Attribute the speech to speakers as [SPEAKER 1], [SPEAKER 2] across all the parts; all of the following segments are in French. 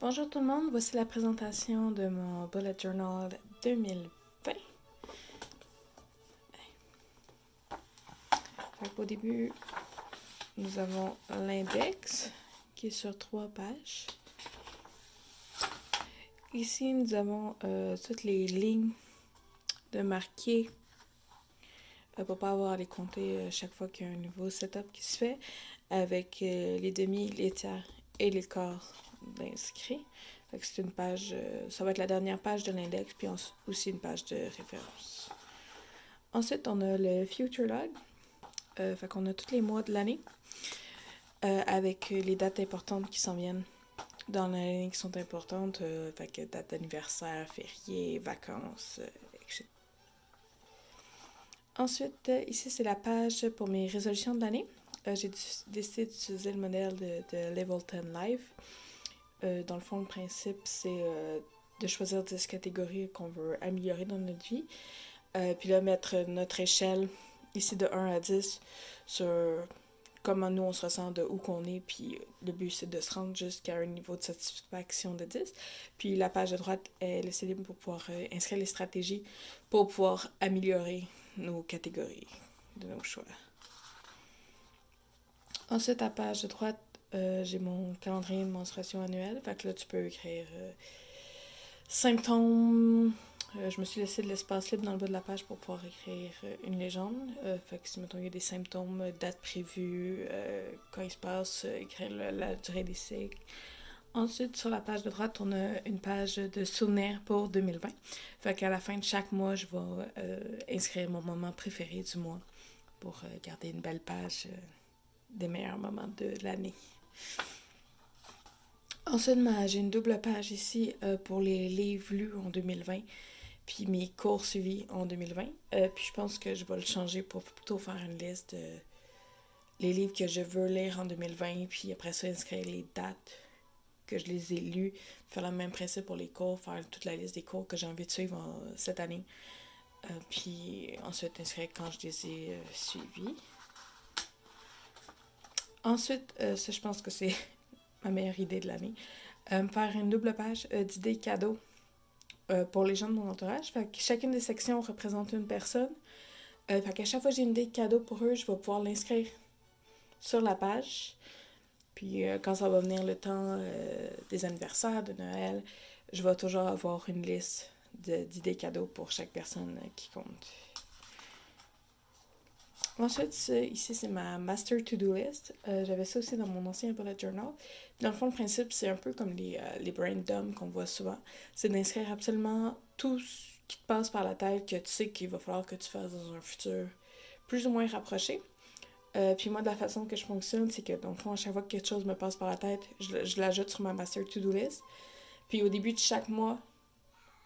[SPEAKER 1] Bonjour tout le monde, voici la présentation de mon Bullet Journal 2020. Au début, nous avons l'index qui est sur 3 pages. Ici, nous avons toutes les lignes de marquer pour ne pas avoir à les compter chaque fois qu'il y a un nouveau setup qui se fait avec les demi, les tiers et les quarts d'inscrits. C'est une page, ça va être la dernière page de l'index, puis aussi une page de référence. Ensuite, on a le Future Log. Fait qu'on a tous les mois de l'année avec les dates importantes qui s'en viennent dans l'année qui sont importantes. Fait que date d'anniversaire, fériés, vacances, etc. Ensuite, ici, c'est la page pour mes résolutions de l'année. J'ai décidé d'utiliser le modèle de Level 10 Live. Dans le fond, le principe, c'est de choisir 10 catégories qu'on veut améliorer dans notre vie. Puis là, mettre notre échelle, ici de 1 à 10, sur comment nous on se ressent, de où qu'on est. Puis le but, c'est de se rendre jusqu'à un niveau de satisfaction de 10. Puis la page de droite est laissée libre pour pouvoir inscrire les stratégies pour pouvoir améliorer nos catégories de nos choix. Ensuite, à la page de droite, j'ai mon calendrier de menstruation annuelle. Fait que là, tu peux écrire symptômes. Je me suis laissé de l'espace libre dans le bas de la page pour pouvoir écrire une légende. Fait que si, mettons, il y a des symptômes, dates prévues, quand il se passe, écrire la durée des cycles. Ensuite, sur la page de droite, on a une page de souvenirs pour 2020. Fait qu'à la fin de chaque mois, je vais inscrire mon moment préféré du mois pour garder une belle page des meilleurs moments de l'année. Ensuite, j'ai une double page ici pour les livres lus en 2020, puis mes cours suivis en 2020. Puis je pense que je vais le changer pour plutôt faire une liste de les livres que je veux lire en 2020, puis après ça, inscrire les dates que je les ai lus, faire le même principe pour les cours, faire toute la liste des cours que j'ai envie de suivre cette année. Puis ensuite, inscrire quand je les ai suivis. Ensuite, ça, je pense que c'est ma meilleure idée de l'année. Faire une double page d'idées cadeaux pour les gens de mon entourage. Fait que chacune des sections représente une personne. Fait qu'à chaque fois que j'ai une idée de cadeau pour eux, je vais pouvoir l'inscrire sur la page. Puis quand ça va venir le temps des anniversaires, de Noël, je vais toujours avoir une liste d'idées cadeaux pour chaque personne qui compte. Ensuite, ici, c'est ma Master To-Do List. J'avais ça aussi dans mon ancien bullet journal. Dans le fond, le principe, c'est un peu comme les brain dumps qu'on voit souvent. C'est d'inscrire absolument tout ce qui te passe par la tête que tu sais qu'il va falloir que tu fasses dans un futur plus ou moins rapproché. Puis moi, de la façon que je fonctionne, c'est que, dans le fond, à chaque fois que quelque chose me passe par la tête, je l'ajoute sur ma Master To-Do List. Puis au début de chaque mois,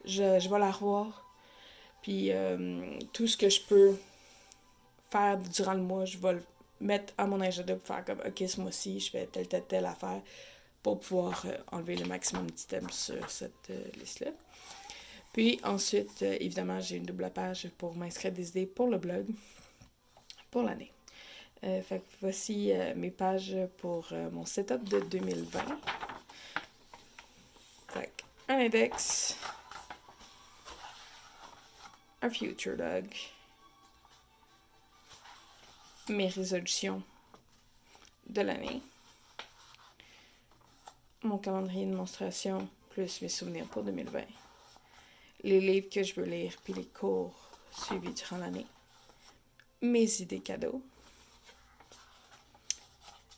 [SPEAKER 1] je vais la revoir. Puis tout ce que je peux faire durant le mois, je vais le mettre à mon agenda pour faire comme, ok, ce mois-ci, je fais telle affaire pour pouvoir enlever le maximum d'items sur cette liste-là. Puis ensuite, évidemment, j'ai une double page pour m'inscrire des idées pour le blog pour l'année. Fait que voici mes pages pour mon setup de 2020. Fait un index, un future log, mes résolutions de l'année, mon calendrier de menstruation, plus mes souvenirs pour 2020, les livres que je veux lire, puis les cours suivis durant l'année, mes idées cadeaux,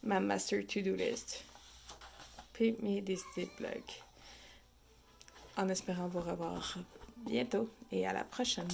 [SPEAKER 1] ma Master To-Do List, puis mes idées de blog. En espérant vous revoir bientôt et à la prochaine.